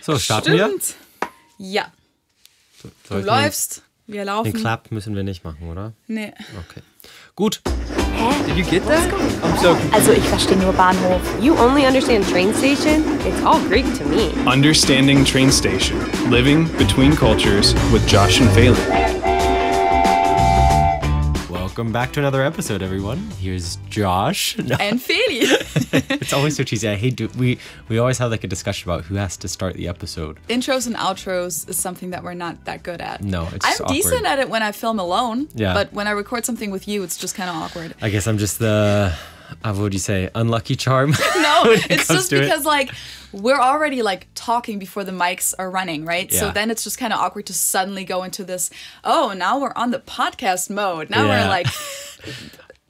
So, starten wir? Ja. Du läufst, wir laufen. Den Clap müssen wir nicht machen, oder? Nee. Okay. Gut. Hä? Did you get that? I'm so Also ich verstehe nur Bahnhof. You only understand train station? It's all Greek to me. Understanding Train Station. Living Between Cultures with Josh and Phelan. Welcome back to another episode, everyone. Here's Josh. No. And Feli. It's always so cheesy. I hate we always have like a discussion about who has to start the episode. Intros and outros is something that we're not that good at. No, it's I'm just awkward. decent at it when I film alone. Yeah. But when I record something with you, it's just kind of awkward. I guess I'm just the, what would you say, unlucky charm? No, when it it's comes just to because like we're already like talking before the mics are running, right? Yeah. So then it's just kind of awkward to suddenly go into this, oh, now we're on the podcast mode. Now Yeah. we're like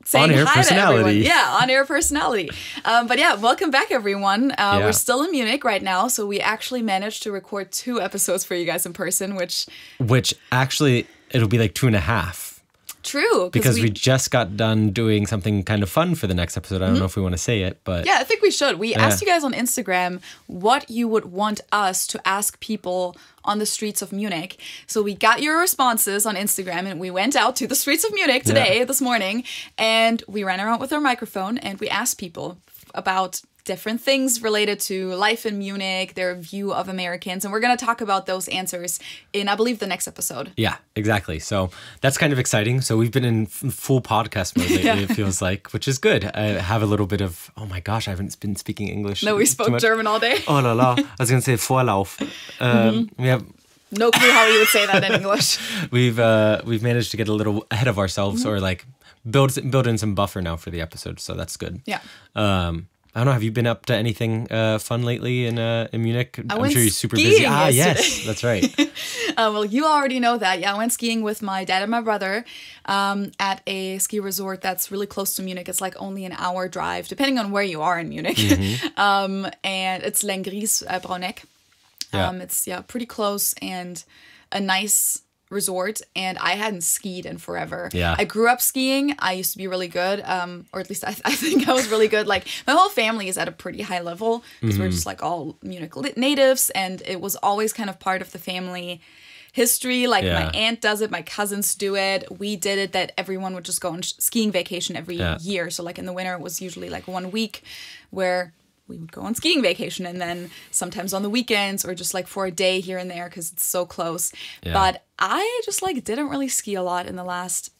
saying On-air hi personality. to everyone. Yeah, on-air personality. But yeah, welcome back, everyone. We're still in Munich right now, so we actually managed to record 2 episodes for you guys in person, which actually, it'll be like 2.5. true. Because we just got done doing something kind of fun for the next episode. I don't know if we want to say it, but... Yeah, I think we should. We asked you guys on Instagram what you would want us to ask people on the streets of Munich. So we got your responses on Instagram and we went out to the streets of Munich today, this morning, and we ran around with our microphone and we asked people about different things related to life in Munich, their view of Americans, and we're going to talk about those answers in, I believe, the next episode. Yeah, exactly. So that's kind of exciting. So we've been in full podcast mode lately, it feels like, which is good. I have a little bit of, oh my gosh, I haven't been speaking English. No, we too spoke much. German all day. Oh la la. I was going to say Vorlauf. We have... No clue how you would say that in English. We've managed to get a little ahead of ourselves or like build in some buffer now for the episode. So that's good. Yeah. I don't know. Have you been up to anything fun lately in Munich? I'm sure you're super skiing busy. yesterday. Yes, that's right. Well, you already know that. Yeah, I went skiing with my dad and my brother at a ski resort that's really close to Munich. It's like only an hour drive, depending on where you are in Munich. And it's Lengries Brauneck. It's pretty close and a nice resort, and I hadn't skied in forever. Yeah. I grew up skiing. I used to be really good, or at least I think I was really good. Like, my whole family is at a pretty high level because we're just like all Munich natives, and it was always kind of part of the family history. Like, my aunt does it, my cousins do it. We did it that everyone would just go on skiing vacation every year. So like in the winter, it was usually like 1 week where we would go on skiing vacation, and then sometimes on the weekends or just like for a day here and there because it's so close. Yeah. But I just like didn't really ski a lot in the last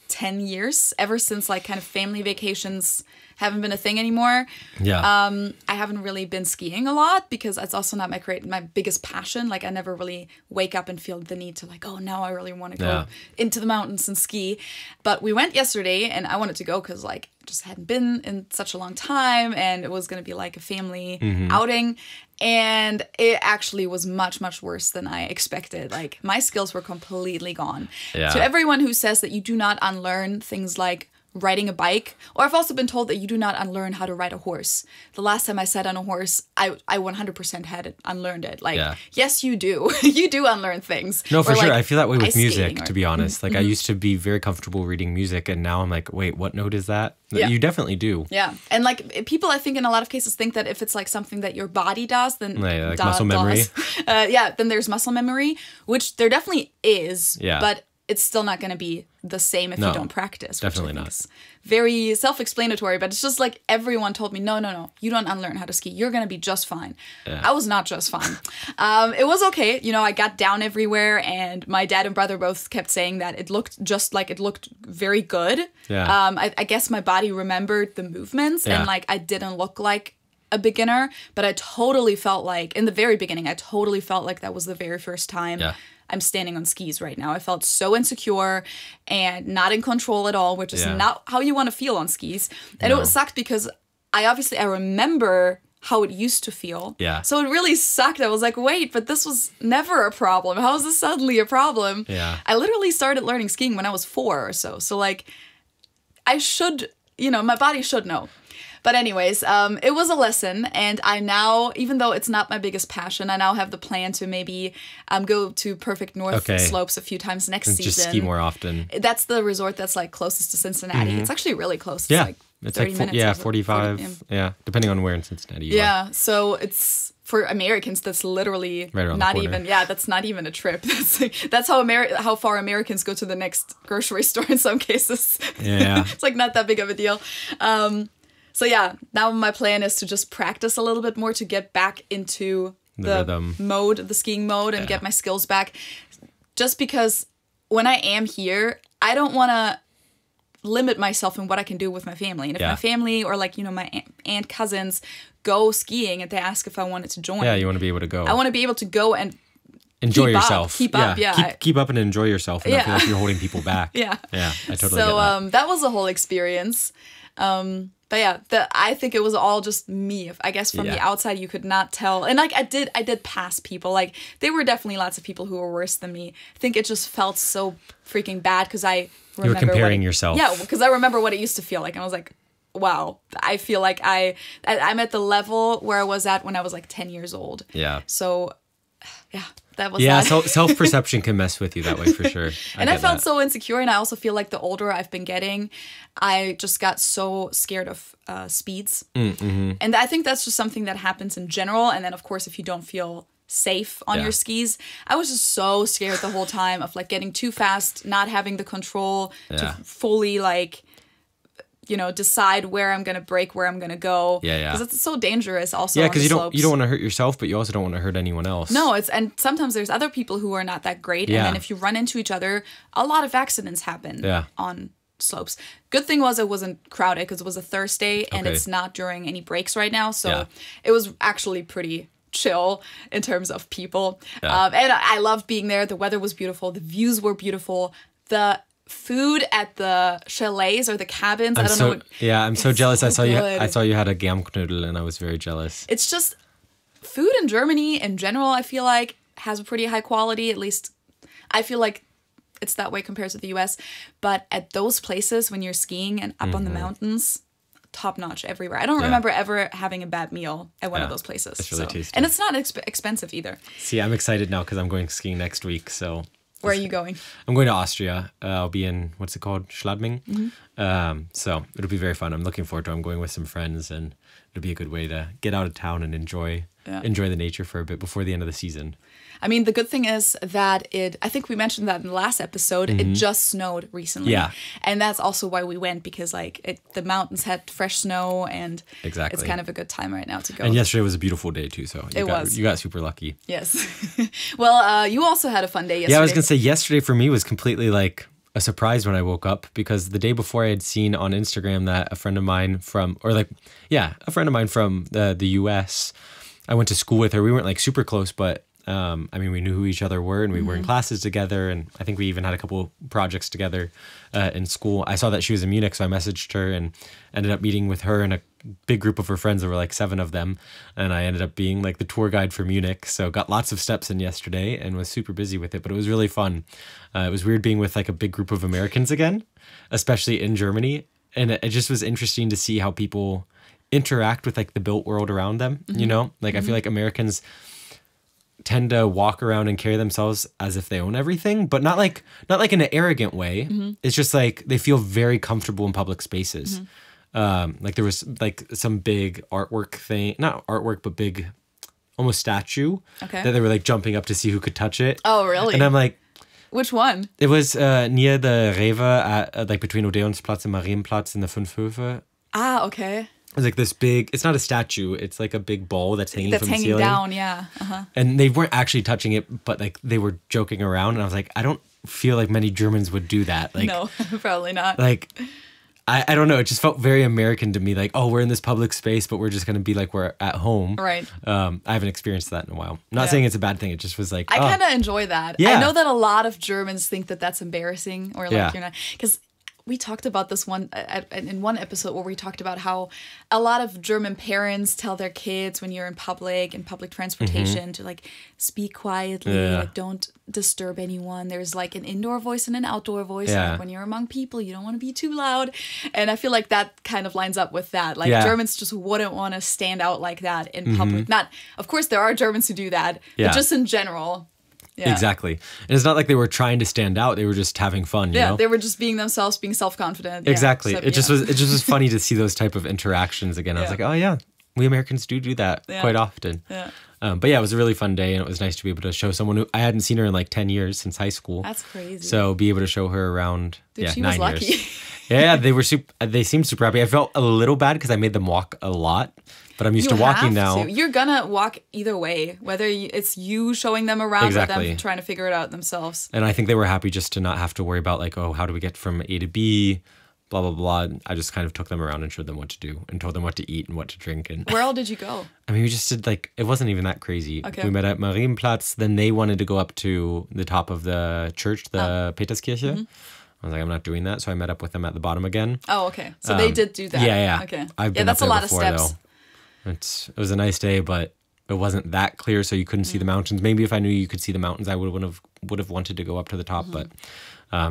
10 years, ever since like kind of family vacations haven't been a thing anymore. Yeah. I haven't really been skiing a lot because it's also not my biggest passion. Like, I never really wake up and feel the need to like, oh, now I really want to go into the mountains and ski. But we went yesterday, and I wanted to go because like just hadn't been in such a long time, and it was going to be like a family outing. And it actually was much, much worse than I expected. Like, my skills were completely gone. Yeah. To everyone who says that you do not unlearn things like riding a bike, or I've also been told that you do not unlearn how to ride a horse. The last time I sat on a horse, I 100% had unlearned it. Like, yes, you do. You do unlearn things. No, for or, sure. like, I feel that way with music, skating to be honest. Like, I used to be very comfortable reading music, and now I'm like, wait, what note is that? Yeah. You definitely do. Yeah. And like, people, I think in a lot of cases think that if it's like something that your body does, then like muscle memory. Then there's muscle memory, which there definitely is. Yeah. But it's still not going to be the same if you don't practice. Definitely not. Very self-explanatory, but it's just like everyone told me, no, you don't unlearn how to ski. You're going to be just fine. Yeah. I was not just fine. It was okay. You know, I got down everywhere, and my dad and brother both kept saying that it looked very good. Yeah. I guess my body remembered the movements, and like I didn't look like a beginner, but I totally felt like, in the very beginning, that was the very first time I'm standing on skis right now. I felt so insecure and not in control at all, which is not how you want to feel on skis. And it sucked because I remember how it used to feel. Yeah. So it really sucked. I was like, wait, but this was never a problem. How is this suddenly a problem? Yeah. I literally started learning skiing when I was 4 or so. So like, I should, my body should know. But anyways, it was a lesson, and I now, even though it's not my biggest passion, I now have the plan to maybe go to Perfect North Slopes a few times next season. Just ski more often. That's the resort that's like closest to Cincinnati. It's actually really close. It's like 30 minutes. 45. 40, depending on where in Cincinnati you are. Yeah, so it's for Americans, that's literally right around not the corner. even, that's not even a trip. That's how far Americans go to the next grocery store in some cases. Yeah. It's like not that big of a deal. So yeah, now my plan is to just practice a little bit more to get back into the rhythm mode, the skiing mode, and get my skills back. Just because when I am here, I don't want to limit myself in what I can do with my family. And if my family or like, my aunt, cousins go skiing and they ask if I wanted to join. Yeah, you want to be able to go. I want to be able to go and enjoy keep yourself. Keep up. Keep up and enjoy yourself. And not feel like you're holding people back. Yeah. Yeah, I totally get that. That was a whole experience. But yeah, I think it was all just me. I guess from the outside you could not tell. And like I did pass people. Like there were definitely lots of people who were worse than me. I think it just felt so freaking bad because I remember you were comparing yourself. Yeah, because I remember what it used to feel like, and I was like, wow, I feel like I'm at the level where I was at when I was like 10 years old. Yeah. So yeah. That was so self-perception can mess with you that way for sure. And I felt so insecure, and I also feel like the older I've been getting, I just got so scared of speeds. Mm-hmm. And I think that's just something that happens in general. And then, of course, if you don't feel safe on your skis, I was just so scared the whole time of like getting too fast, not having the control to fully like, decide where I'm going to brake, where I'm going to go. Yeah. Because it's so dangerous also. Yeah, because you don't want to hurt yourself, but you also don't want to hurt anyone else. No, and sometimes there's other people who are not that great. Yeah. And then if you run into each other, a lot of accidents happen on slopes. Good thing was it wasn't crowded because it was a Thursday and it's not during any breaks right now. So it was actually pretty chill in terms of people. Yeah. And I loved being there. The weather was beautiful. The views were beautiful. The food at the chalets or the cabins. I don't know. I'm so jealous. So I saw you had a Germknödel and I was very jealous. It's just food in Germany in general, I feel like has a pretty high quality. At least I feel like it's that way compared to the US. But at those places when you're skiing and up on the mountains, top notch everywhere. I don't remember ever having a bad meal at one of those places. It's really tasty. And it's not expensive either. See, I'm excited now because I'm going skiing next week. So where are you going? I'm going to Austria. I'll be in, what's it called? Schladming. Mm-hmm. So it'll be very fun. I'm looking forward to it. I'm going with some friends and it'll be a good way to get out of town and enjoy the nature for a bit before the end of the season. I mean, the good thing is that I think we mentioned that in the last episode, it just snowed recently. Yeah. And that's also why we went, because the mountains had fresh snow and exactly. It's kind of a good time right now to go. And yesterday was a beautiful day too, so you got super lucky. Yes. Well, you also had a fun day yesterday. Yeah, I was going to say yesterday for me was completely like a surprise when I woke up, because the day before I had seen on Instagram that a friend of mine from the US, I went to school with her. We weren't like super close, but we knew who each other were, and we were in classes together, and I think we even had a couple projects together in school. I saw that she was in Munich, so I messaged her and ended up meeting with her and a big group of her friends. There were like 7 of them, and I ended up being like the tour guide for Munich. So got lots of steps in yesterday and was super busy with it, but it was really fun. It was weird being with like a big group of Americans again, especially in Germany, and it just was interesting to see how people interact with like the built world around them. I feel like Americans tend to walk around and carry themselves as if they own everything, but not like in an arrogant way. It's just like they feel very comfortable in public spaces. Like there was like some big artwork thing, not artwork, but big almost statue that they were like jumping up to see who could touch it. Oh, really? And I'm like, which one? It was near the Rewe at like between Odeonsplatz and Marienplatz in the Fünfhöfe. Ah, okay. It's like this big, it's not a statue, it's like a big ball that's hanging from the ceiling. That's hanging down, yeah. Uh-huh. And they weren't actually touching it, but like they were joking around, and I was like, I don't feel like many Germans would do that. Like, no, probably not. Like, I don't know, it just felt very American to me, like, oh, we're in this public space, but we're just going to be like we're at home. Right. I haven't experienced that in a while. Not saying it's a bad thing, it just was like, I kind of enjoy that. Yeah. I know that a lot of Germans think that that's embarrassing, or like you're not, because we talked about this in one episode where we talked about how a lot of German parents tell their kids when you're in public transportation to like speak quietly, like don't disturb anyone. There's like an indoor voice and an outdoor voice. Yeah. Like when you're among people, you don't want to be too loud. And I feel like that kind of lines up with that. Like Germans just wouldn't want to stand out like that in public. Not, of course, there are Germans who do that, but just in general. Yeah. Exactly. And it's not like they were trying to stand out. They were just having fun, you know? They were just being themselves, being self-confident. Exactly. So, it just was funny to see those type of interactions again. I was like, oh yeah, we Americans do that quite often. Yeah. But yeah, it was a really fun day, and it was nice to be able to show someone who I hadn't seen her in like 10 years since high school. That's crazy. So be able to show her around. Dude, she 9 was lucky. years. Yeah, they seemed super happy. I felt a little bad because I made them walk a lot, but I'm used to walking now. You're gonna walk either way, whether it's you showing them around or them trying to figure it out themselves. And I think they were happy just to not have to worry about like, oh, how do we get from A to B? Blah, blah, blah. I just kind of took them around and showed them what to do and told them what to eat and what to drink. And where all did you go? I mean, we just did like, it wasn't even that crazy. Okay. We met at Marienplatz. Then they wanted to go up to the top of the church, the Peterskirche. Mm-hmm. I was like, I'm not doing that. So I met up with them at the bottom again. Oh, okay. So they did do that. Yeah. Okay. I've been that's up a there lot before, of steps. Though. It was a nice day, but it wasn't that clear, so you couldn't see the mountains. Maybe if I knew you could see the mountains, I would have wanted to go up to the top. But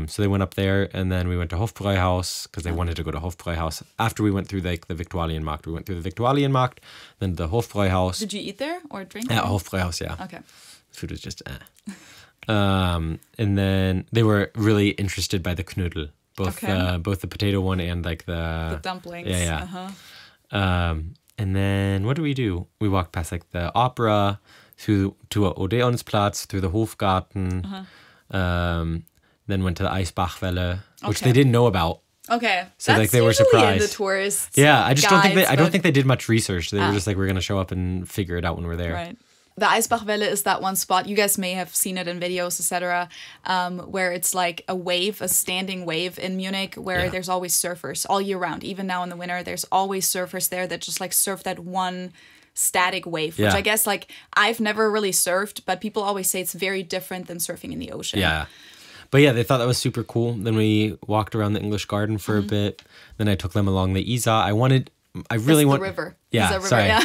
so they went up there, and then we went to Hofbräuhaus because they wanted to go to Hofbräuhaus. After we went through like the Viktualienmarkt, we went through the Viktualienmarkt, then the Hofbräuhaus. Did you eat there or drink? Yeah, Hofbräuhaus, yeah. Okay. Food was just and then they were really interested by the Knödel, both the potato one and like the dumplings. Yeah. Uh-huh. And then what did we do? We walked past like the opera, to Odeonsplatz, through the Hofgarten, then went to the Eisbachwelle, which they didn't know about. Okay, so that's like they were usually surprised. In the tourists. Yeah, I just guides, I don't think they did much research. They were just like, we're gonna show up and figure it out when we're there. Right. The Eisbachwelle is that one spot, you guys may have seen it in videos, etc., where it's like a standing wave in Munich where there's always surfers all year round. Even now in the winter, there's always surfers there that just like surf that one static wave, which I guess like I've never really surfed, but people always say it's very different than surfing in the ocean. Yeah. But yeah, they thought that was super cool. Then we walked around the English Garden for a bit. Then I took them along the Isar. The river. Yeah, river, sorry. Yeah.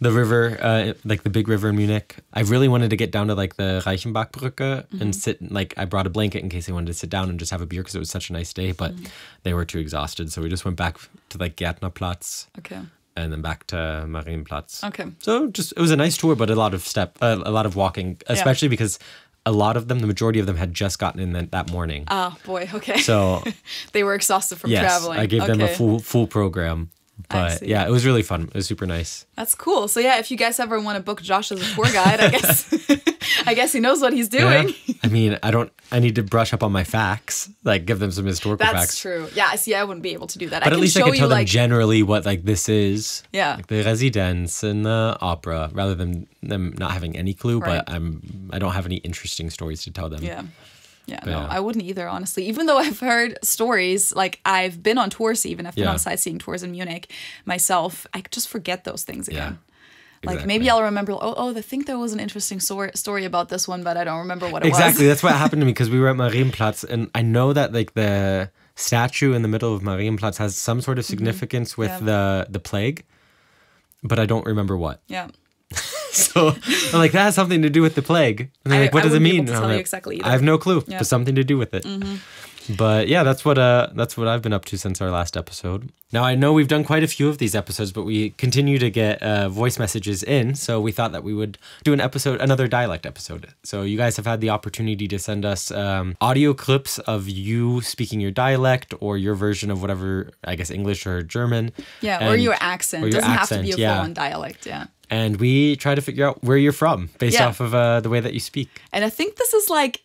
The river, like the big river in Munich. I really wanted to get down to like the Reichenbachbrücke and sit, like I brought a blanket in case they wanted to sit down and just have a beer because it was such a nice day, but they were too exhausted. So we just went back to like Gärtnerplatz. Okay. And then back to Marienplatz. Okay. So it was a nice tour, but a lot of walking, especially because a lot of them, the majority of them had just gotten in that morning. Oh boy, okay. So they were exhausted from traveling. I gave them a full program. But yeah, it was really fun. It was super nice. That's cool. So yeah, if you guys ever want to book Josh as a tour guide, I guess he knows what he's doing. Yeah. I mean, I need to brush up on my facts, like give them some historical facts. That's true. Yeah, see, I wouldn't be able to do that. But at least I can tell them generally what like this is. Yeah. Like the Residenz and the opera, rather than them not having any clue, but I don't have any interesting stories to tell them. Yeah. Yeah, I wouldn't either, honestly. Even though I've heard stories, like I've been on tours even. I've been on sightseeing tours in Munich myself. I just forget those things again. Yeah, like maybe I'll remember, I think there was an interesting story about this one, but I don't remember what it was. Exactly, that's what happened to me because we were at Marienplatz and I know that like the statue in the middle of Marienplatz has some sort of significance with the plague, but I don't remember what. Yeah. So I'm like, that has something to do with the plague. And they're like, what does it mean? Tell you exactly either. I have no clue, but something to do with it. But yeah, that's what I've been up to since our last episode. Now I know we've done quite a few of these episodes, but we continue to get voice messages in. So we thought that we would do another dialect episode. So you guys have had the opportunity to send us audio clips of you speaking your dialect or your version of whatever, I guess English or German. Yeah, or your accent. It doesn't have to be a full-on dialect. Yeah. And we try to figure out where you're from based off of the way that you speak. And I think this is like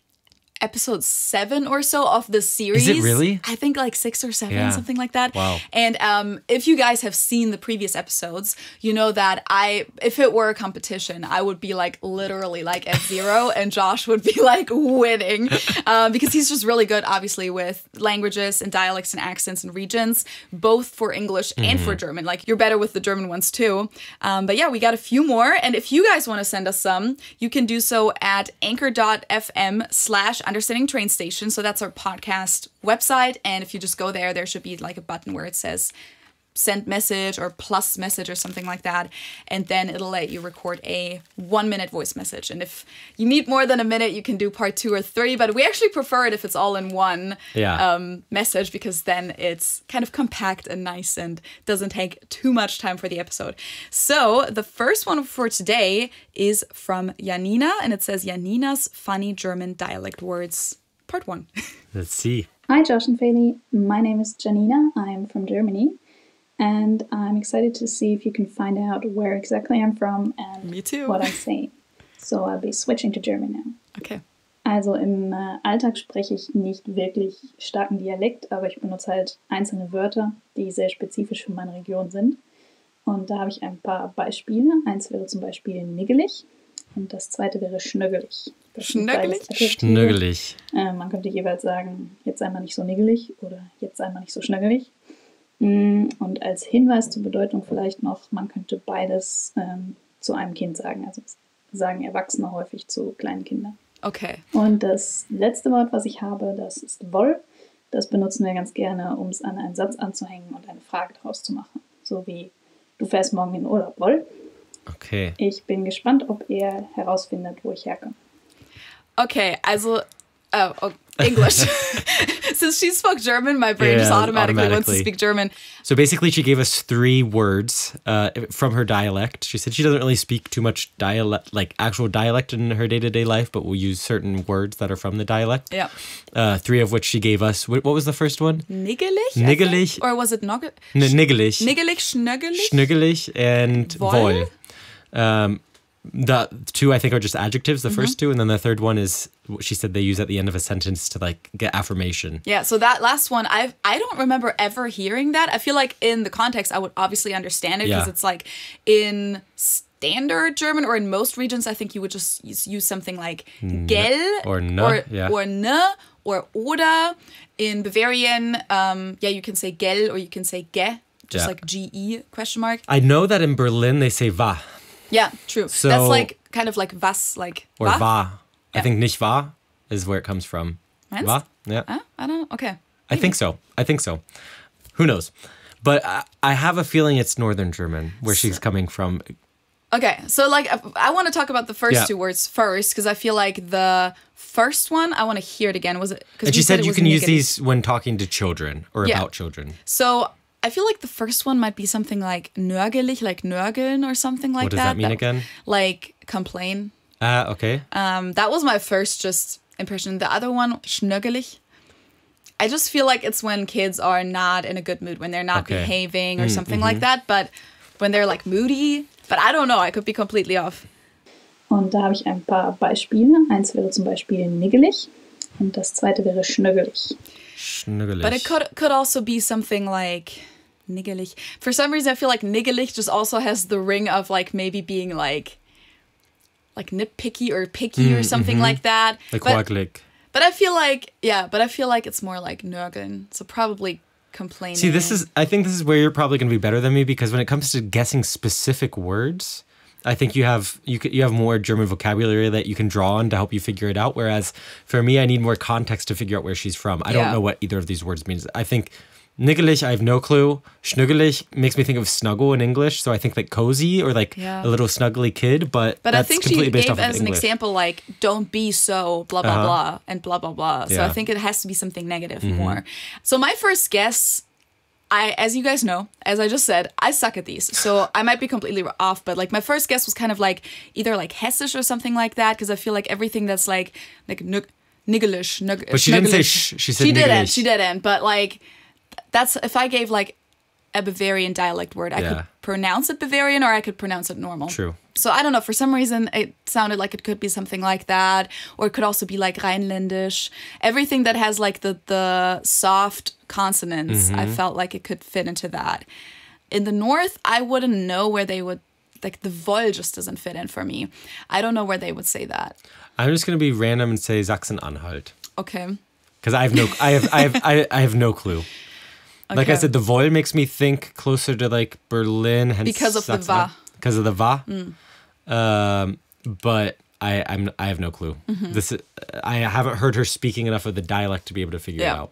episode 7 or so of the series. Is it really? I think like 6 or 7, something like that. Wow. And if you guys have seen the previous episodes, you know that if it were a competition, I would be like literally like at 0 and Josh would be like winning because he's just really good, obviously, with languages and dialects and accents and regions, both for English and for German. Like you're better with the German ones too. But yeah, we got a few more. And if you guys want to send us some, you can do so at anchor.fm/understanding train station. So that's our podcast website. And if you just go there should be like a button where it says send message or plus message or something like that. And then it'll let you record a 1-minute voice message. And if you need more than a minute, you can do part 2 or 3. But we actually prefer it if it's all in one message because then it's kind of compact and nice and doesn't take too much time for the episode. So the first one for today is from Janina. And it says Janina's funny German dialect words, part 1. Let's see. Hi, Josh and Feli. My name is Janina. I'm from Germany. and I'm excited to see if you can find out where exactly I'm from and Me too. what I'm saying. So I'll be switching to German now. Okay. Also im Alltag spreche ich nicht wirklich starken Dialekt, aber ich benutze halt einzelne Wörter, die sehr spezifisch für meine Region sind. Und da habe ich ein paar Beispiele. Eins wäre zum Beispiel niggelig und das zweite wäre schnöggelig. Schnöggelig? Schnöggelig. Man könnte jeweils sagen, jetzt sei mal nicht so niggelig oder jetzt sei mal nicht so schnöggelig. Und als Hinweis zur Bedeutung vielleicht noch, man könnte beides zu einem Kind sagen. Also sagen Erwachsene häufig zu kleinen Kindern. Okay. Und das letzte Wort, was ich habe, das ist wohl. Das benutzen wir ganz gerne, um es an einen Satz anzuhängen und eine Frage daraus zu machen. So wie, du fährst morgen in Urlaub, wohl? Okay. Ich bin gespannt, ob ihr herausfindet, wo ich herkomme. Okay, also, English. Since she spoke German, my brain just automatically wants to speak German. So basically, she gave us 3 words from her dialect. She said she doesn't really speak too much dialect, like actual dialect in her day-to-day life, but will use certain words that are from the dialect. Yeah. 3 of which she gave us. What was the first one? Niggelig? Niggelig. Or was it niggelig? Niggelig. Niggelig, schnöggelig? Schnöggelig and Woll. The 2 I think are just adjectives, the first 2, and then the third one is what she said they use at the end of a sentence to like get affirmation. Yeah, so that last one, I don't remember ever hearing that. I feel like in the context I would obviously understand it because it's like in standard German or in most regions I think you would just use something like gell or ne, or ne or oder. In Bavarian, you can say gell or you can say ge, just like GE question mark. I know that in Berlin they say wa. Yeah, true. So, that's like kind of like was, like or wa. wa. Yeah. I think nicht wahr is where it comes from. Meinst? Wa? Yeah. I don't know. Okay. I think so. Who knows? But I have a feeling it's Northern German where she's coming from. Okay, so like I want to talk about the first 2 words first because I feel like the first one I want to hear it again. Was it? And she said you can use these when talking to children or about children. So I feel like the first one might be something like nörgelig, like nörgeln or something like that. What does that mean again? Like complain. Okay. That was my first just impression. The other one, schnöggelig. I just feel like it's when kids are not in a good mood, when they're not behaving or something like that. But when they're like moody, but I don't know, I could be completely off. Und da habe ich ein paar Beispiele. Eins wäre zum Beispiel niggelig und das zweite wäre schnöggelig. Schnöggelig. But it could also be something like niggelig. For some reason, I feel like niggelig just also has the ring of like maybe being like nitpicky or picky or something like that. Like quaglig. But I feel like, it's more like nörgeln. So probably complaining. See, I think this is where you're probably going to be better than me because when it comes to guessing specific words, I think you have more German vocabulary that you can draw on to help you figure it out. Whereas for me, I need more context to figure out where she's from. I don't know what either of these words means. I think niggelig, I have no clue. Schnöggelig makes me think of snuggle in English. So I think like cozy or like a little snuggly kid, but that's I think completely she based gave off of as an English. example like don't be so blah blah blah and blah blah blah. So I think it has to be something negative more. So my first guess, as you guys know, as I just said, I suck at these. So I might be completely off, but like my first guess was kind of like either like Hessisch or something like that because I feel like everything that's like niggelish. But she didn't say sh. She said niggelish. She didn't. But like that's if I gave like a Bavarian dialect word, I could pronounce it Bavarian or I could pronounce it normal. True. So I don't know, for some reason it sounded like it could be something like that, or it could also be like Rheinländisch. Everything that has like the soft consonants, I felt like it could fit into that. In the north, I wouldn't know where they would, like the Voll just doesn't fit in for me. I don't know where they would say that. I'm just going to be random and say Sachsen-Anhalt. Okay. Because I have no clue. Like I said, the Voll makes me think closer to like Berlin. Hence because of the Va. Because of the Va. But I have no clue. I haven't heard her speaking enough of the dialect to be able to figure it out.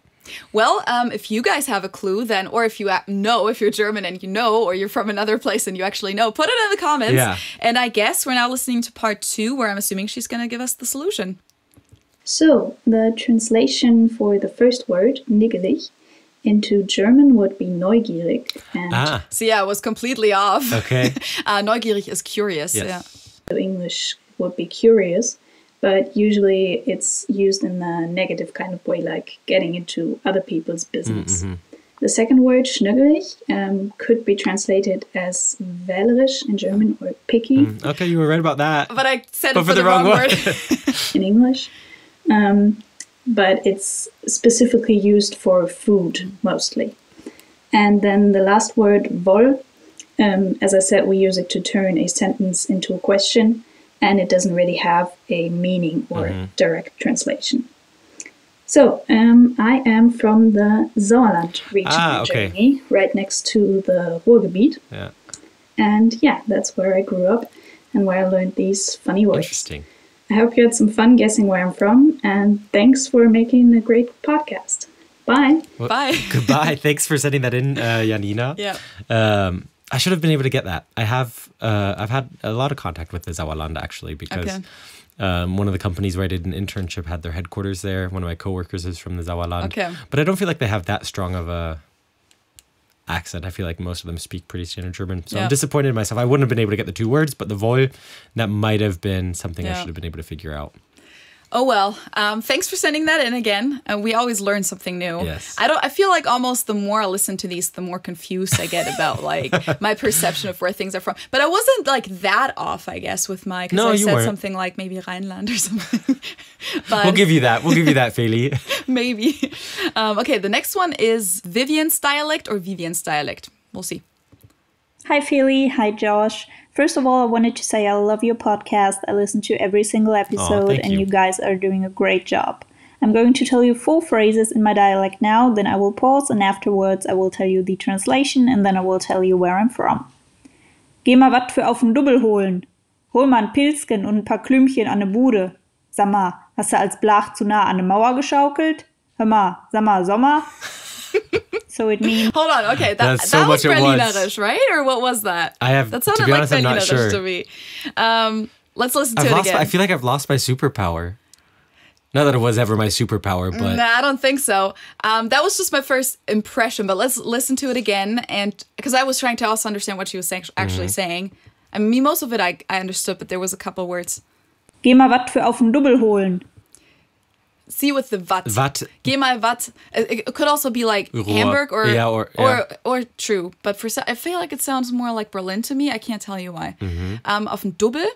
Well, if you guys have a clue, then, or if you know, if you're German and you know, or you're from another place and you actually know, put it in the comments. Yeah. And I guess we're now listening to part 2, where I'm assuming she's going to give us the solution. So, the translation for the first word, niggelig, into German would be neugierig. And So yeah, I was completely off. Okay. Neugierig is curious. Yes. Yeah. English would be curious, but usually it's used in a negative kind of way, like getting into other people's business. The second word, schnögelig, could be translated as wählerisch in German or picky. Okay, you were right about that. But I said it for the wrong word. In English. But it's specifically used for food, mostly. And then the last word, wohl, as I said, we use it to turn a sentence into a question, and it doesn't really have a meaning or direct translation. So, I am from the Sauerland region in Germany, right next to the Ruhrgebiet. Yeah. And yeah, that's where I grew up and where I learned these funny words. Interesting. I hope you had some fun guessing where I'm from, and thanks for making a great podcast. Bye. Well, Bye. Goodbye. Thanks for sending that in, Janina. Yeah. I should have been able to get that. I've had a lot of contact with the Sauerland actually, because one of the companies where I did an internship had their headquarters there. One of my coworkers is from the Sauerland. Okay. But I don't feel like they have that strong of a accent. I feel like most of them speak pretty standard German. So I'm disappointed in myself. I wouldn't have been able to get the 2 words, but the wohl, that might have been something I should have been able to figure out. Oh well, thanks for sending that in again. We always learn something new. Yes. I feel like almost the more I listen to these, the more confused I get about like my perception of where things are from. But I wasn't like that off, I guess, with my, because I said something like maybe Rhineland or something. But We'll give you that. We'll give you that, Feli. maybe. Okay, the next one is Vivien's dialect or Vivien's dialect. We'll see. Hi, Feli. Hi, Josh. First of all, I wanted to say I love your podcast. I listen to every single episode, and you guys are doing a great job. I'm going to tell you 4 phrases in my dialect now, then I will pause, and afterwards I will tell you the translation, and then I will tell you where I'm from. Geh mal wat für auf den Dubbel holen. Hol mal ein Pilzchen und ein paar Klümpchen an ne Bude. Sag mal, hast du als Blach zu nah an ne Mauer geschaukelt? Hör mal, sag mal, Sommer? So it means... Hold on, okay, that was Berlinerisch, right? Or what was that? That sounded like Berlinerisch to me. Let's listen to it again. I feel like I've lost my superpower. Not that it was ever my superpower, but... Nah, I don't think so. That was just my first impression, but let's listen to it again. And because I was trying to also understand what she was actually saying. I mean, most of it I understood, but there was a couple words. Geh mal wat für auf den Dubbel holen. See with the wat. Wat. Geh mal wat. It could also be like Hamburg or true. But I feel like it sounds more like Berlin to me. I can't tell you why. Auf den Dubbel?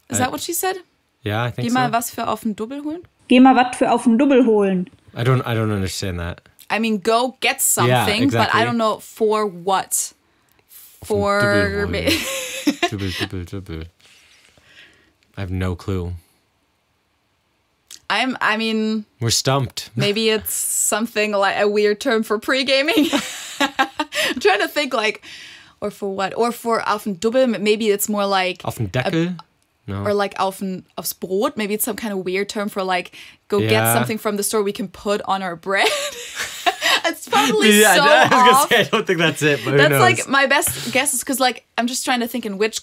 Is that what she said? Yeah, I think so. Geh mal was für auf den Dubbel holen? Geh mal wat für auf den Dubbel holen. I don't understand that. I mean, go get something, but I don't know for what. For Dubbel. I have no clue. I mean... We're stumped. Maybe it's something like a weird term for pre-gaming. I'm trying to think like, or for what? Or for auf den Dubbel, maybe it's more like... Auf den Deckel? No. Or like aufs Brot. Maybe it's some kind of weird term for like, go get something from the store we can put on our bread. It's probably so I was off. gonna say, I don't think that's it, but who That's knows? like my best guess is because like, I'm just trying to think in which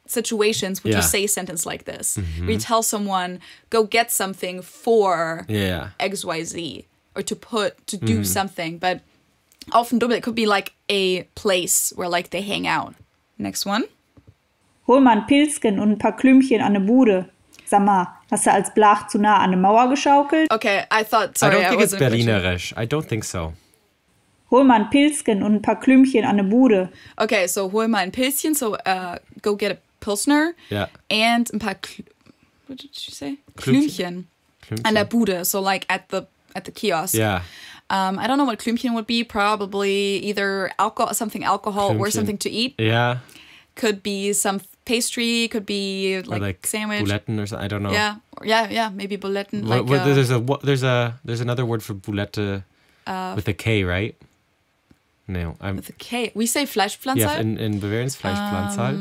situations would you say a sentence like this, where you tell someone go get something for XYZ or to do something, but auf den Dubbel it could be like a place where like they hang out. Next one. Hol mal ein Pilzchen und ein paar Klümpchen an ne Bude. Sag mal, hast du als Blach zu nah an ne Mauer geschaukelt? Okay, I don't think it's Berlinerisch. I don't think so. Hol mal ein Pilzchen und ein paar Klümpchen an ne Bude. Okay, so hol mal ein Pilzchen, so go get a Pilsner and ein paar what did she say? Klümpchen an der Bude, so like at the kiosk. Yeah. I don't know what Klümpchen would be. Probably either something alcohol or something to eat. Yeah. Could be some pastry. Could be like sandwich. Buletten or something. I don't know. Yeah. Maybe buletten. There's another word for bulette with a K, right? No, with a K. We say Fleischpflanzer. Yeah, in Bavarian it's Fleischpflanzer.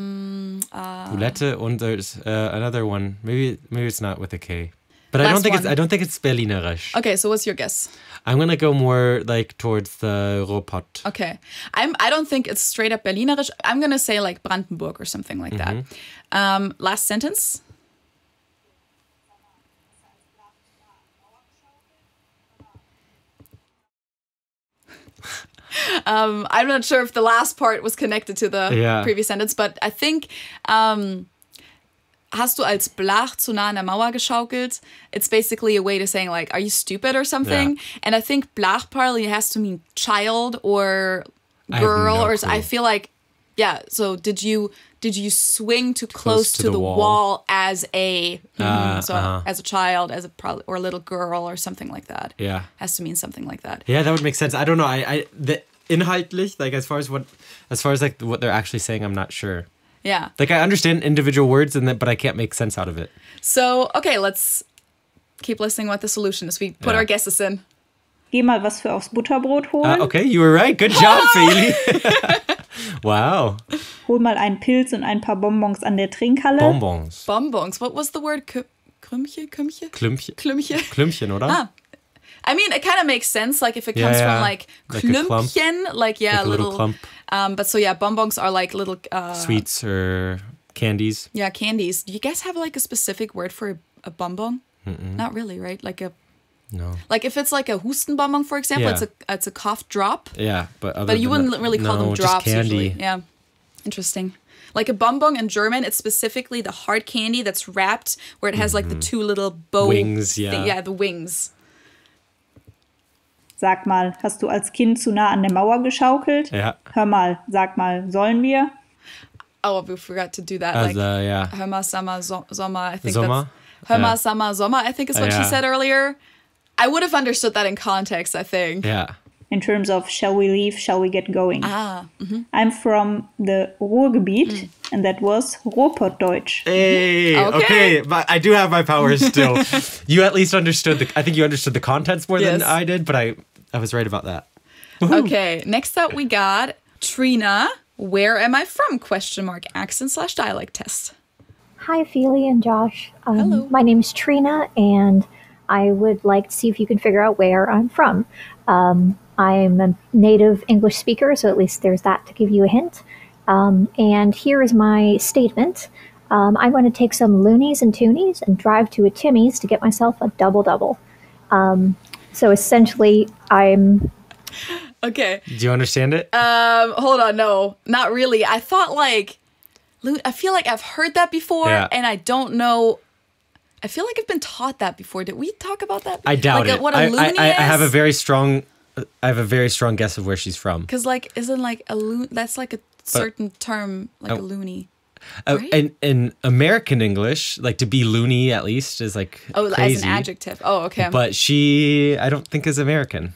Bulette, and there's another one. Maybe it's not with a K. But I don't think it's Berlinerisch. Okay, so what's your guess? I'm gonna go more like towards the Ruhrpott. Okay, I don't think it's straight up Berlinerisch. I'm gonna say like Brandenburg or something like that. Last sentence. I'm not sure if the last part was connected to the previous sentence, but I think I hast du als blach zu nah an der Mauer geschaukelt? It's basically a way to saying like, are you stupid or something? Yeah. And I think blach probably has to mean child or girl, or I feel like, yeah. So did you swing too close to the wall as a as a child, as a or a little girl or something like that? Yeah, has to mean something like that. Yeah, that would make sense. I don't know. The inhaltlich, like as far as like what they're actually saying, I'm not sure. Yeah. Like I understand individual words but I can't make sense out of it. So, okay, let's keep listening what the solution is. We put our guesses in. Geh mal was für aufs Butterbrot holen. Okay, you were right. Good job, Feli. Wow. Hol mal einen Pilz und ein paar Bonbons an der Trinkhalle. Bonbons. What was the word? Klümpchen? Klümpchen, oder? Ah. I mean, it kind of makes sense, like if it comes from like Klümpchen, like a little clump. But so yeah, bonbons are like little sweets or candies. Yeah, candies. Do you guys have like a specific word for a bonbon? Not really, right? No. Like if it's like a Hustenbonbon, for example, it's a cough drop. Yeah, but you wouldn't really call them drops candy. usually. Yeah, interesting. Like a bonbon in German, it's specifically the hard candy that's wrapped where it has like the two little bow wings. Yeah, the wings. Sag mal, hast du als Kind zu nah an der Mauer geschaukelt? Ja. Hör mal, sag mal, sollen wir? Oh, we forgot to do that. Hör mal, Sommer, I think Sommer? that's... Hör mal, Sommer, I think is what she said earlier. I would have understood that in context, I think. Yeah. In terms of shall we leave, shall we get going? I'm from the Ruhrgebiet, and that was Ruhrpottdeutsch. Hey, okay. But I do have my powers still. You at least understood I think you understood the contents more than I did, but I was right about that. Woo-hoo. Okay, next up we got Treena. Where am I from? ? Accent/dialect test. Hi, Feli and Josh. Hello. My name's Treena, and I would like to see if you can figure out where I'm from. I'm a native English speaker, so at least there's that to give you a hint. And here is my statement. I'm going to take some loonies and toonies and drive to a Timmy's to get myself a double-double. So essentially, I'm... Okay. Do you understand it? Hold on, no, not really. I thought like... I feel like I've heard that before, and I don't know... I feel like I've been taught that before. Did we talk about that? I doubt it. What a loony is? I have a very strong guess of where she's from. Because like, isn't like a loon? That's like a certain term, like a loony. Right? In American English, like to be loony at least is like crazy. As an adjective. Oh, okay. But she, I don't think is American.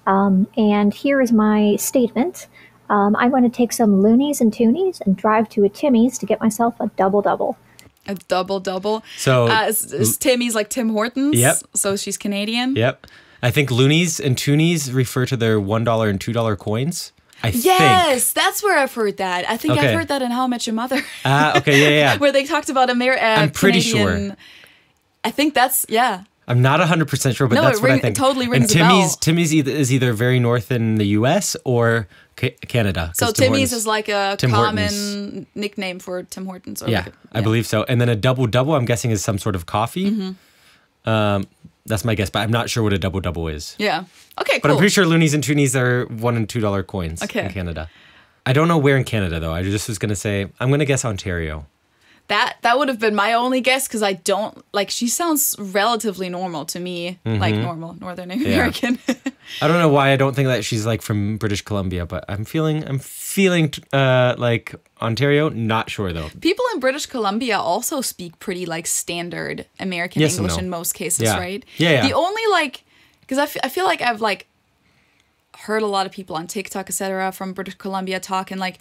And here is my statement. I'm going to take some loonies and toonies and drive to a Timmy's to get myself a double-double. A double-double. So is Timmy's like Tim Hortons? Yep. So she's Canadian? Yep. I think loonies and toonies refer to their $1 and $2 coins. I think. Yes, that's where I've heard that. I think I've heard that in How I Met Your Mother. Okay, yeah. Where they talked about I'm pretty Canadian, sure. I think that's, I'm not 100% sure, but that's what I think. It totally rings a bell. Timmy's is either very north in the U.S. or Canada. So Timmy's is like a Tim common Hortons. nickname for Tim Hortons. Or I believe so. And then a double-double, I'm guessing, is some sort of coffee. Mm-hmm. That's my guess, but I'm not sure what a double-double is. Yeah. Okay, cool. But I'm pretty sure loonies and toonies are $1 and $2 coins in Canada. I don't know where in Canada, though. I just was going to say, I'm going to guess Ontario. That would have been my only guess because I don't, like, she sounds relatively normal to me. Like normal, Northern American. I don't know why I don't think that she's like from British Columbia, but I'm feeling like Ontario. Not sure though. People in British Columbia also speak pretty like standard American English in most cases, right? Yeah. The only like, because I feel like I've like heard a lot of people on TikTok, etc., from British Columbia talk, and like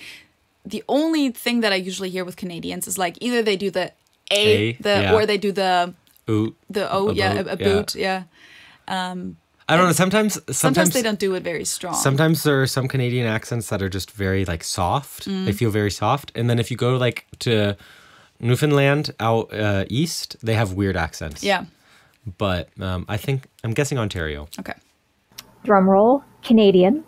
the only thing that I usually hear with Canadians is like either they do the or they do the oot, the O, a boot, I don't know. Sometimes they don't do it very strong. Sometimes there are some Canadian accents that are just very like soft. They feel very soft. And then if you go like to Newfoundland out east, they have weird accents. Yeah. But I'm guessing Ontario. Okay. Drum roll, Canadian.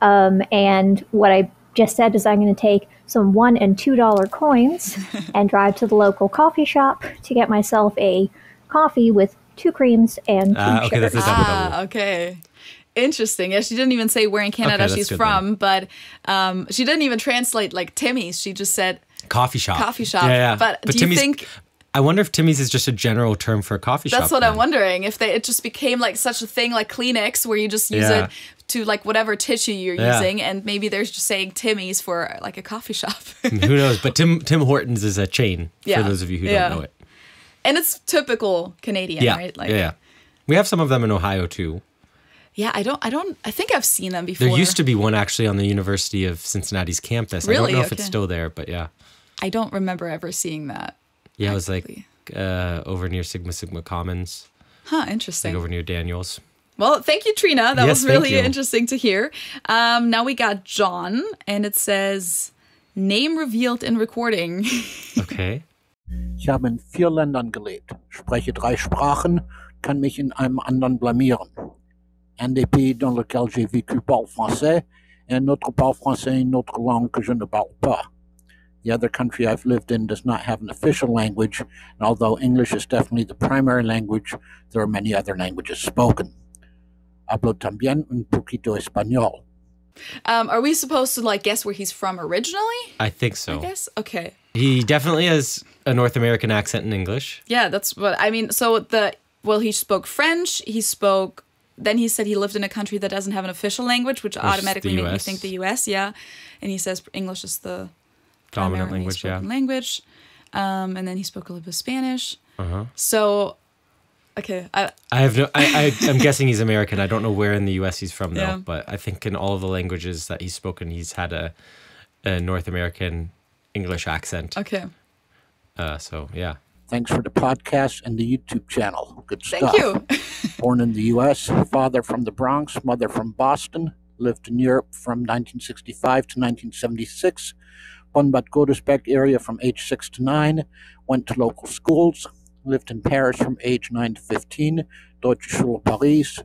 And what I just said is I'm going to take some $1 and $2 coins and drive to the local coffee shop to get myself a coffee with 2 creams and 2 okay, sugars. that's a double-double. Okay. Interesting. Yeah, she didn't even say where in Canada she's from, but she didn't even translate like Timmy's. She just said coffee shop. Yeah. But do you think I wonder if Timmy's is just a general term for a coffee shop. That's what I'm wondering. If it just became like such a thing like Kleenex where you just use it to like whatever tissue you're using, and maybe they're just saying Timmy's for like a coffee shop. Who knows? But Tim Hortons is a chain for those of you who don't know it. And it's typical Canadian, right? Like, yeah. We have some of them in Ohio too. Yeah, I think I've seen them before. There used to be one actually on the University of Cincinnati's campus. Really? I don't know if it's still there, but yeah. I don't remember ever seeing that. Yeah, it was like over near Sigma Commons. Huh, interesting. Like over near Daniels. Well, thank you, Treena. That was really interesting to hear. Now we got John, and it says, Name revealed in recording. Okay. Ich habe in 4 Ländern gelebt, spreche 3 Sprachen, kann mich in einem anderen blamieren. Un des pays dans lequel j'ai vécu parle français, et un autre parle français et une autre langue que je ne parle pas. The other country I've lived in does not have an official language, and although English is definitely the primary language, there are many other languages spoken. Hablo también un poquito español. Are we supposed to like guess where he's from originally? I think so. I guess? Okay. He definitely has a North American accent in English. Yeah, that's what I mean. So he spoke French, then he said he lived in a country that doesn't have an official language, which automatically made me think the US, yeah. And he says English is the dominant language, language. And then he spoke a little bit of Spanish. Uh-huh. So, okay. I'm guessing he's American. I don't know where in the US he's from, though. But I think in all of the languages that he's spoken, he's had a North American English accent. Okay. So, yeah. Thanks for the podcast and the YouTube channel. Good stuff. Thank you. Born in the U.S., father from the Bronx, mother from Boston, lived in Europe from 1965 to 1976, born Bad Godesberg area from age 6 to 9, went to local schools, lived in Paris from age 9 to 15, Deutsche Schule Paris,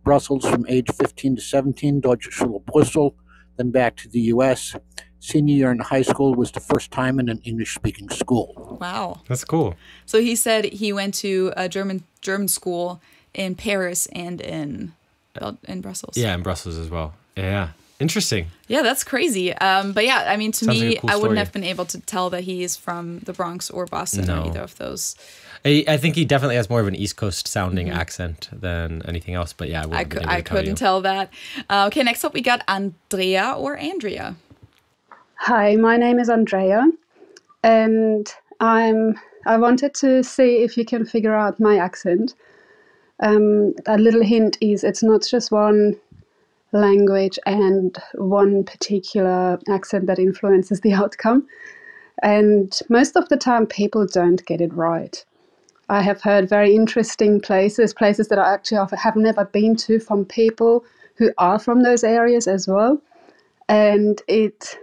Brussels from age 15 to 17, Deutsche Schule Brüssel, then back to the U.S., Senior year in high school was the first time in an English-speaking school. Wow. That's cool. So he said he went to a German school in Paris and in Brussels. Yeah, in Brussels as well. Yeah. Interesting. Yeah, that's crazy. But yeah, I mean, to Sounds me, like a cool I wouldn't story. have been able to tell that he's from the Bronx or Boston or either of those. I think he definitely has more of an East Coast sounding accent than anything else. But yeah, I couldn't tell that. Okay, next up we got Andrea or Andrea. Hi, my name is Andrea, and I wanted to see if you can figure out my accent. A little hint is it's not just one language and one particular accent that influences the outcome. And most of the time people don't get it right. I have heard very interesting places that I actually have never been to from people who are from those areas as well. And it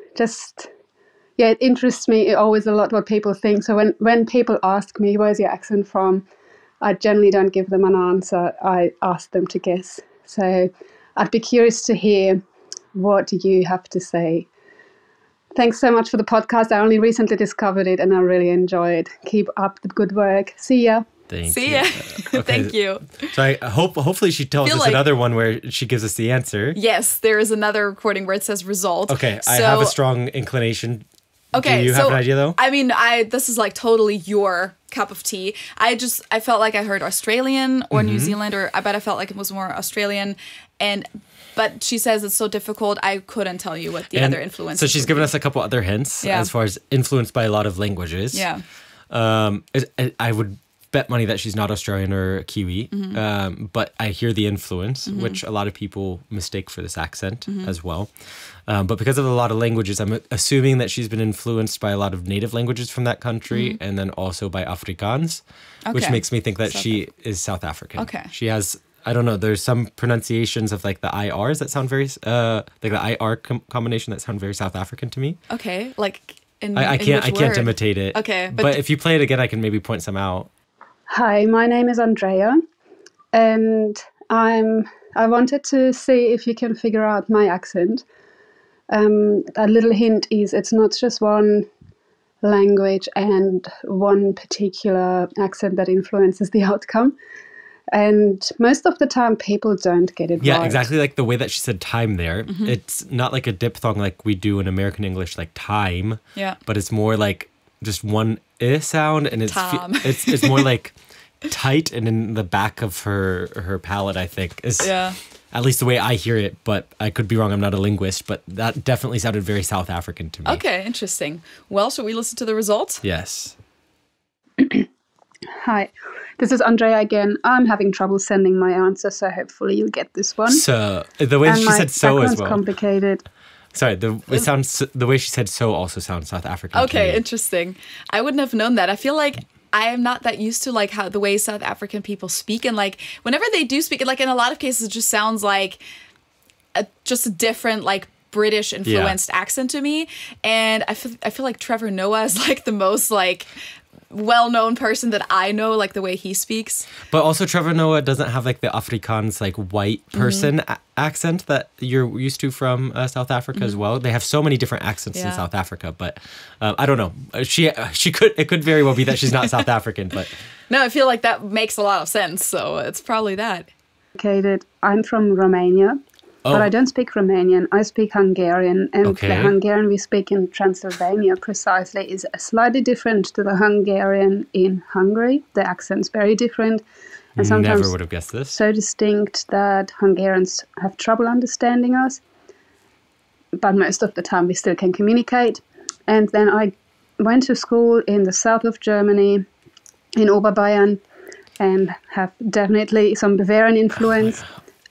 interests me always a lot what people think. So when people ask me, where's your accent from? I generally don't give them an answer. I ask them to guess. So I'd be curious to hear what you have to say. Thanks so much for the podcast. I only recently discovered it and I really enjoy it. Keep up the good work. See ya. See ya. Thank you. So hopefully she tells us another one where she gives us the answer. Yes, there is another recording where it says result. Okay, I have a strong inclination. Okay, do you have an idea though? I mean, this is like totally your cup of tea. I felt like I heard Australian or New Zealand, or I bet I felt like it was more Australian. But she says it's so difficult, I couldn't tell you what the other influences. So she's given us a couple other hints as far as influenced by a lot of languages. Yeah. I would bet money that she's not Australian or Kiwi, but I hear the influence, which a lot of people mistake for this accent as well. But because of a lot of languages, I'm assuming that she's been influenced by a lot of native languages from that country and then also by Afrikaans, which makes me think that she is South African. Okay. She has, I don't know, there's some pronunciations of like the IRs that sound very, like the IR combination that sound very South African to me. Okay, like I can't imitate it. Okay. But if you play it again, I can maybe point some out. Hi, my name is Andrea, and I wanted to see if you can figure out my accent. A little hint is it's not just one language and one particular accent that influences the outcome. And most of the time people don't get it right. Yeah, exactly like the way that she said time there. It's not like a diphthong like we do in American English, like time. Yeah. But it's more like just one sound, and it's more like tight and in the back of her palate, I think. At least the way I hear it, but I could be wrong. I'm not a linguist, but that definitely sounded very South African to me. Okay, interesting. Well, should we listen to the results? Yes. Hi, this is Andrea again. I'm having trouble sending my answer, so hopefully you'll get this one. So, the way she said so as well. Complicated. Sorry, the way she said so also sounds South African. Okay, interesting. I wouldn't have known that. I feel like I am not that used to like how the way South African people speak, and like whenever they do speak, like in a lot of cases, it just sounds like just a different like British influenced accent to me. And I feel like Trevor Noah is like the most like well-known person that I know, like the way he speaks. But also Trevor Noah doesn't have like the Afrikaans like white person accent that you're used to from South Africa as well. They have so many different accents in South Africa, but I don't know. It could very well be that she's not South African, but no, I feel like that makes a lot of sense. So it's probably that. I'm from Romania. But I don't speak Romanian, I speak Hungarian, and the Hungarian we speak in Transylvania precisely is slightly different to the Hungarian in Hungary. The accent's very different, and sometimes never would have guessed this. So distinct that Hungarians have trouble understanding us, but most of the time we still can communicate. And then I went to school in the south of Germany, in Oberbayern, and have definitely some Bavarian influence.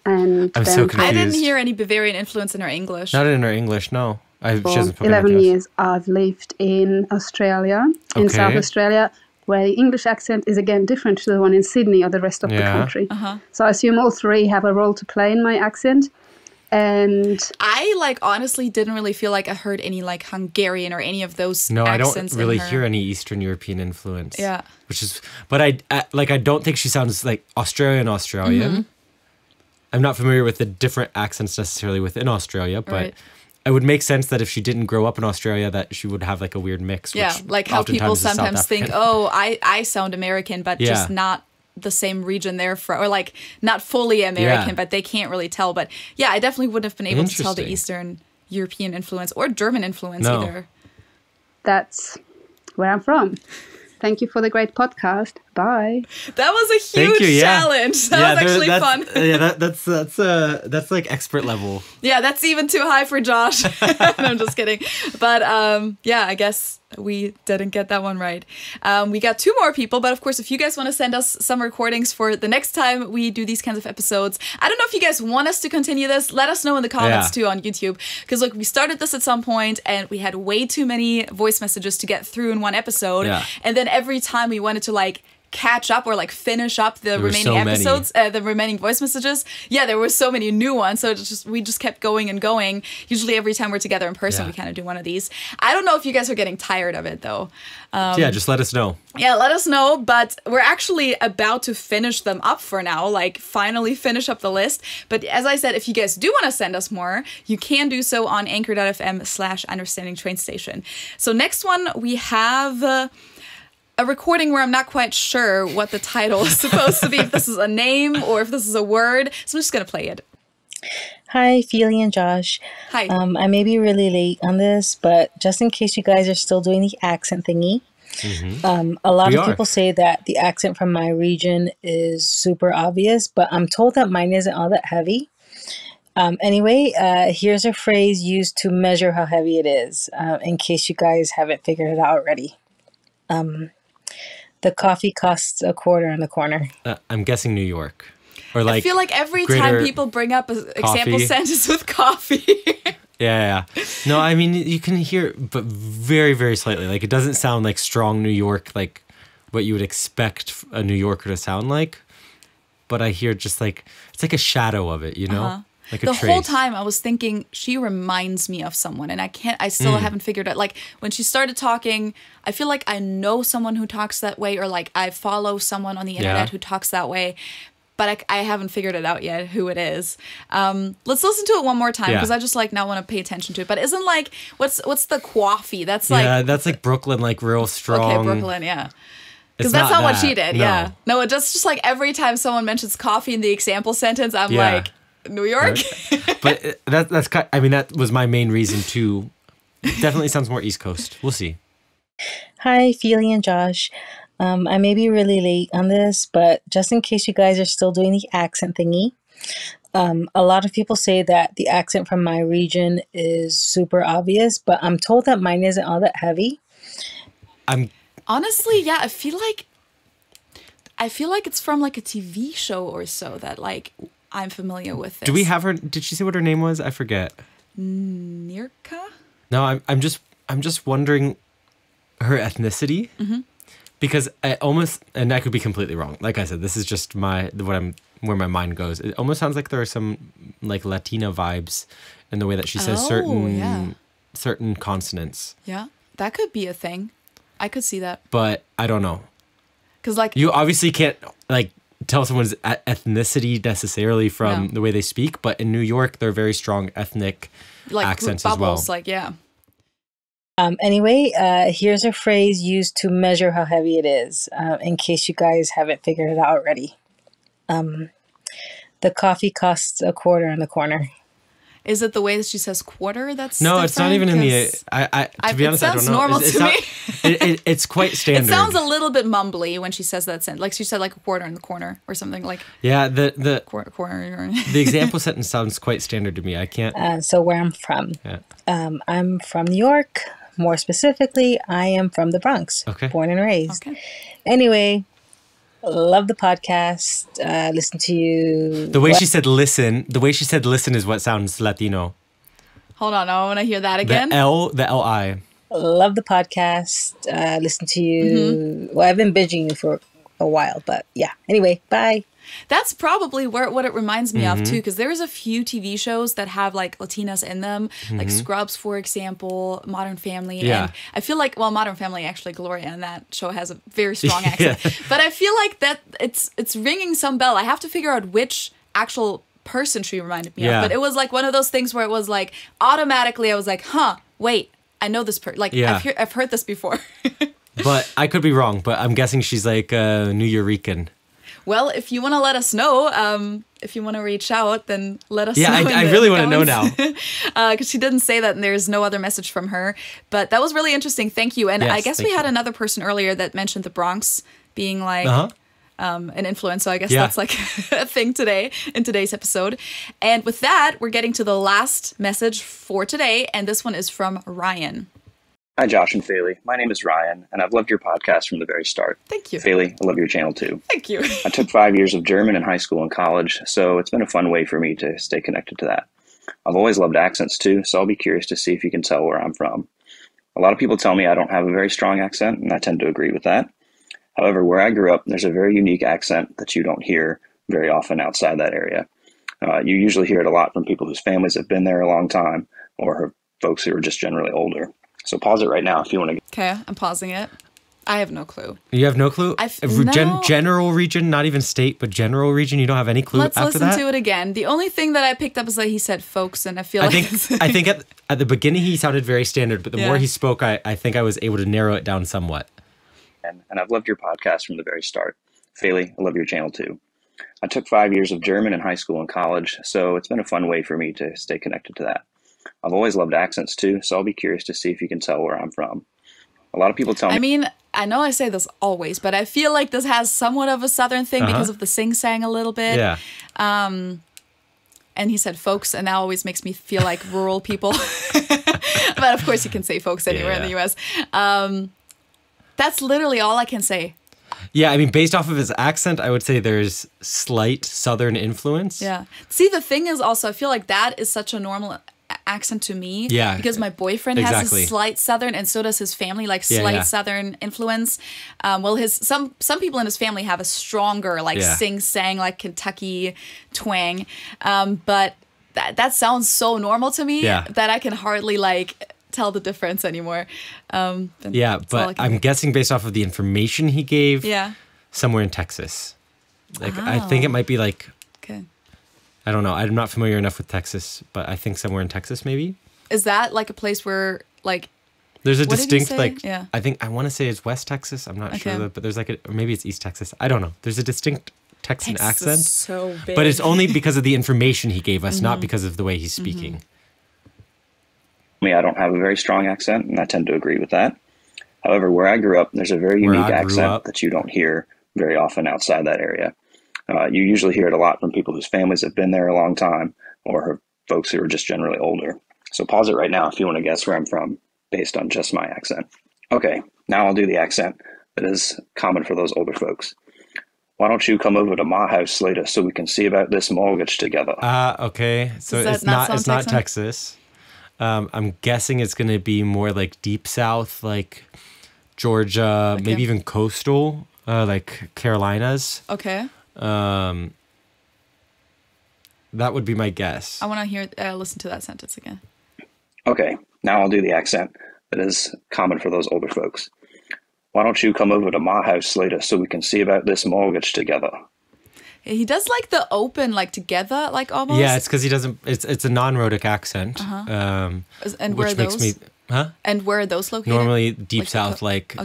And I'm so confused. I didn't hear any Bavarian influence in her English. Not in her English, no. For 11 years, I've lived in Australia, in South Australia, where the English accent is again different to the one in Sydney or the rest of the country. So I assume all three have a role to play in my accent. And I honestly didn't really feel like I heard any like Hungarian or any of those accents. I don't really hear any Eastern European influence. Yeah. But I don't think she sounds like Australian. I'm not familiar with the different accents necessarily within Australia, but it would make sense that if she didn't grow up in Australia, that she would have like a weird mix. Yeah, like how people sometimes think, I sound American, but just not the same region they're from, or like not fully American, but they can't really tell. But yeah, I definitely wouldn't have been able to tell the Eastern European influence or German influence either. That's where I'm from. Thank you for the great podcast. Bye. That was a huge challenge. That was actually fun. Yeah, that's like expert level. Yeah, that's even too high for Josh. No, I'm just kidding. But I guess we didn't get that one right. We got 2 more people, but of course, if you guys want to send us some recordings for the next time we do these kinds of episodes, I don't know if you guys want us to continue this. Let us know in the comments too on YouTube. Because look, we started this at some point and we had way too many voice messages to get through in one episode. Yeah. And then every time we wanted to like catch up or like finish up the remaining episodes, the remaining voice messages. Yeah, there were so many new ones, so we just kept going and going. Usually every time we're together in person, we kind of do one of these. I don't know if you guys are getting tired of it though. Just let us know. Yeah, let us know, but we're actually about to finish them up for now, like finally finish up the list. But as I said, if you guys do want to send us more, you can do so on anchor.fm/understandingtrainstation. So next one, we have a recording where I'm not quite sure what the title is supposed to be, if this is a name or if this is a word. So I'm just going to play it. Hi, Feely and Josh. Hi. I may be really late on this, but just in case you guys are still doing the accent thingy, a lot of people say that the accent from my region is super obvious, but I'm told that mine isn't all that heavy. Anyway, here's a phrase used to measure how heavy it is, in case you guys haven't figured it out already. The coffee costs a quarter on the corner. I'm guessing New York. Or like I feel like every time people bring up an example sentence with coffee. Yeah. No, I mean, you can hear it, but very, very slightly. Like, it doesn't sound like strong New York, like what you would expect a New Yorker to sound like. But I hear just like, it's like a shadow of it, you know? Like the whole time I was thinking she reminds me of someone, and I still haven't figured out. Like when she started talking, I feel like I know someone who talks that way, or like I follow someone on the internet who talks that way, but I haven't figured it out yet who it is. Let's listen to it one more time because I just like now want to pay attention to it. But isn't like what's the coffee? That's like that's like Brooklyn, like real strong. Okay, Brooklyn, yeah. Because that's not what she did. No. Yeah, no, it just like every time someone mentions coffee in the example sentence, I'm like. New York. But that's I mean, that was my main reason too. Definitely sounds more East Coast. We'll see. Hi, Feely and Josh. I may be really late on this, but just in case you guys are still doing the accent thingy, a lot of people say that the accent from my region is super obvious, but I'm told that mine isn't all that heavy. Honestly, yeah, I feel like it's from like a TV show or so that like I'm familiar with this. Do we have her? Did she say what her name was? I forget. Nirka? No, I'm just wondering her ethnicity, because I almost, and I could be completely wrong. Like I said, this is just where my mind goes. It almost sounds like there are some like Latina vibes in the way that she says certain consonants. Yeah, that could be a thing. I could see that. But I don't know. Because like you obviously can't like tell someone's ethnicity necessarily from the way they speak, but in New York, they're very strong ethnic accents bubbles, as well. Like, yeah. Anyway, here's a phrase used to measure how heavy it is, in case you guys haven't figured it out already. The coffee costs a quarter in the corner. Is it the way that she says quarter? That's no, different? It's not even in the. To be honest, I don't know. Normal to me. It's quite standard. It sounds a little bit mumbly when she says that sentence. Like she said, like a quarter in the corner or something like. Yeah, the quarter. The example sentence sounds quite standard to me. I can't. So where I'm from, I'm from New York. More specifically, I am from the Bronx. Okay. Born and raised. Okay. Anyway. Love the podcast. Listen to you. The way she said listen is what sounds Latino. Hold on, I want to hear that again. The L-I. Love the podcast. Listen to you. Well, I've been binging you for a while, but yeah. Anyway, bye. That's probably what it reminds me of too, because there's a few TV shows that have like Latinas in them, like Scrubs, for example, Modern Family. Yeah. And I feel like, well, Modern Family, actually, Gloria in that show has a very strong accent. But I feel like that it's ringing some bell. I have to figure out which actual person she reminded me of. But it was like one of those things where it was like automatically I was like, wait, I know this person. Like I've heard this before. But I could be wrong. But I'm guessing she's like New Yorican. Well, if you want to let us know, if you want to reach out, then let us know. Yeah, I really want to know now. Because she didn't say that and there's no other message from her. But that was really interesting. Thank you. And I guess we had another person earlier that mentioned the Bronx being like an influence. So I guess that's like a thing today in today's episode. And with that, we're getting to the last message for today. And this one is from Ryan. Hi, Josh and Feely. My name is Ryan, and I've loved your podcast from the very start. Thank you. Feely, I love your channel too. Thank you. I took 5 years of German in high school and college, so it's been a fun way for me to stay connected to that. I've always loved accents too, so I'll be curious to see if you can tell where I'm from. A lot of people tell me I don't have a very strong accent, and I tend to agree with that. However, where I grew up, there's a very unique accent that you don't hear very often outside that area. You usually hear it a lot from people whose families have been there a long time, or folks who are just generally older. So pause it right now if you want to. Okay, I'm pausing it. I have no clue. You have no clue? No. General region, not even state, but general region. You don't have any clue. Let's after listen that? to it again. The only thing that I picked up is that he said folks, and I feel I think at the beginning he sounded very standard, but the more he spoke, I think I was able to narrow it down somewhat. And I've loved your podcast from the very start. Feely, I love your channel too. I took 5 years of German in high school and college, so it's been a fun way for me to stay connected to that. I've always loved accents too, so I'll be curious to see if you can tell where I'm from. A lot of people tell me... I mean, I know I say this always, but I feel like this has somewhat of a Southern thing because of the sing-sang a little bit. Yeah. And he said folks, and that always makes me feel like rural people. But of course you can say folks anywhere in the U.S. That's literally all I can say. Yeah, I mean, based off of his accent, I would say there's slight Southern influence. Yeah. See, the thing is also, I feel like that is such a normal accent to me. Yeah. Because my boyfriend has a slight Southern, and so does his family, like slight Southern influence. Well, some people in his family have a stronger, like sing-sang, like Kentucky twang. But that sounds so normal to me that I can hardly like tell the difference anymore. But I'm guessing based off of the information he gave, somewhere in Texas. Like I think it might be like, I don't know. I'm not familiar enough with Texas, but I think somewhere in Texas maybe. Is that like a place where like there's a distinct like I want to say it's West Texas. I'm not sure, but there's like or maybe it's East Texas. I don't know. There's a distinct Texan accent. Is so big. But it's only because of the information he gave us, not because of the way he's speaking. I don't have a very strong accent, and I tend to agree with that. However, where I grew up, there's a very unique accent that you don't hear very often outside that area. You usually hear it a lot from people whose families have been there a long time, or folks who are just generally older. So pause it right now if you want to guess where I'm from based on just my accent. Okay, now I'll do the accent that is common for those older folks. Why don't you come over to my house later so we can see about this mortgage together? Okay. So it's not Texas. I'm guessing it's going to be more like deep south, like Georgia, maybe even coastal, like Carolinas. Okay. That would be my guess. I want to listen to that sentence again. Okay, now I'll do the accent that is common for those older folks. Why don't you come over to my house later so we can see about this mortgage together? He does like the open, like together, like almost. Yeah, it's because he doesn't. It's a non-rhotic accent. And where are those? And where are those located? Normally deep south, like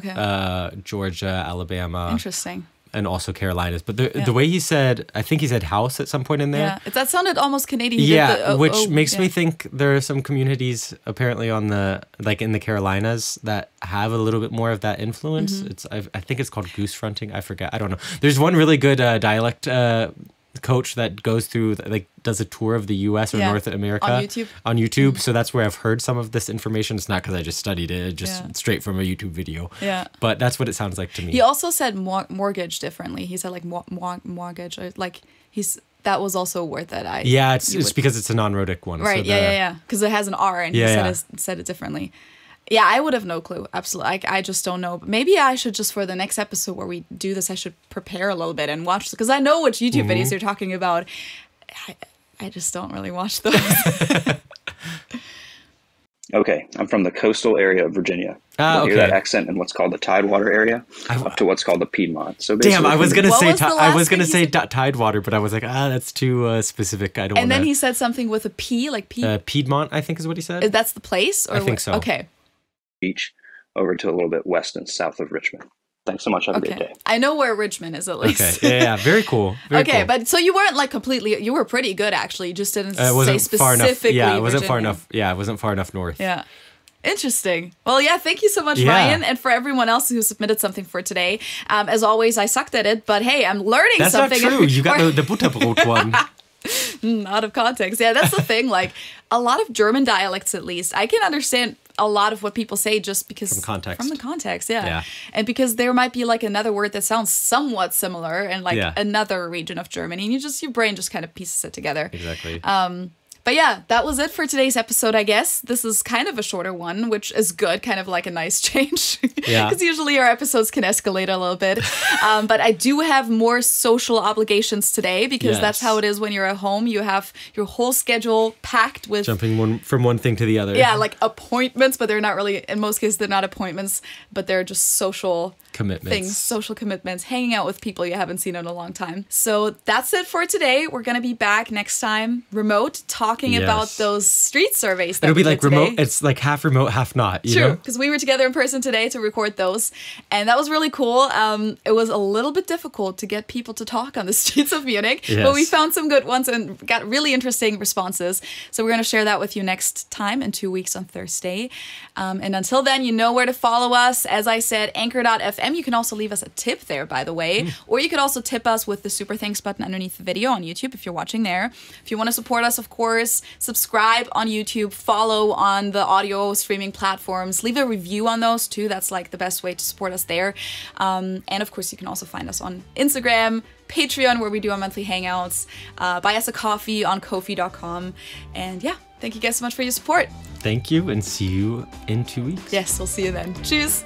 Georgia, Alabama. Interesting. And also Carolinas. But the way he said, I think he said house at some point in there. Yeah, that sounded almost Canadian. Which makes me think there are some communities apparently in the Carolinas that have a little bit more of that influence. Mm-hmm. I think it's called goose fronting. I forget. I don't know. There's one really good dialect coach that goes through, does a tour of the U.S. or North America on YouTube. Mm-hmm. So that's where I've heard some of this information. It's not because I just studied it, straight from a YouTube video. Yeah. But that's what it sounds like to me. He also said mortgage differently. He said like mortgage, or like that was also a word that I. Yeah, it's because it's a non-rhotic one. Right. So because it has an R and he said it differently. Yeah, I would have no clue. Absolutely. I just don't know. Maybe I should just, for the next episode where we do this, I should prepare a little bit and watch, because I know which YouTube videos you're talking about. I just don't really watch those. Okay, I'm from the coastal area of Virginia. You'll hear that accent in what's called the Tidewater area, up to what's called the Piedmont. So damn, I was gonna say Tidewater, but I was like, that's too specific. I don't. And then he said something with a P, like P. Piedmont, I think is what he said. That's the place, or I think so. Okay. Beach over to a little bit west and south of Richmond. Thanks so much. Have a great day. I know where Richmond is, at least. Okay. Yeah. Very cool. Very cool. But so you weren't like completely. You were pretty good, actually. You just didn't say specifically. Far enough. Yeah, it wasn't Virginia. far enough. Yeah, it wasn't far enough north. Yeah. Interesting. Well, thank you so much, Ryan. And for everyone else who submitted something for today. As always, I sucked at it, but hey, I'm learning something. That's not true. You got the Butterbrot one. Out of context. Yeah, that's the thing. Like, a lot of German dialects, at least, I can understand a lot of what people say just because from the context, and because there might be like another word that sounds somewhat similar in like another region of Germany, and your brain just kind of pieces it together. Exactly. But yeah, that was it for today's episode, I guess. This is kind of a shorter one, which is good, kind of like a nice change. Yeah. Because usually our episodes can escalate a little bit. But I do have more social obligations today, because that's how it is when you're at home. You have your whole schedule packed with... Jumping from one thing to the other. Yeah, like appointments, but they're not really... In most cases, they're not appointments, but they're just social... commitments. Social commitments, hanging out with people you haven't seen in a long time. So that's it for today. We're going to be back next time, remote, talking about those street surveys. It'll be like remote. Today. It's like half remote, half not. True, because we were together in person today to record those, and that was really cool. It was a little bit difficult to get people to talk on the streets of Munich, but we found some good ones and got really interesting responses. So we're going to share that with you next time in 2 weeks on Thursday. And until then, you know where to follow us. As I said, anchor.fm. You can also leave us a tip there, by the way. Or you could also tip us with the super thanks button underneath the video on YouTube if you're watching there. If you want to support us, of course, subscribe on YouTube, follow on the audio streaming platforms, leave a review on those too. That's like the best way to support us there. And of course, you can also find us on Instagram, Patreon, where we do our monthly hangouts. Buy us a coffee on Ko-fi.com. And yeah, thank you guys so much for your support. Thank you, and see you in 2 weeks. Yes, we'll see you then. Cheers.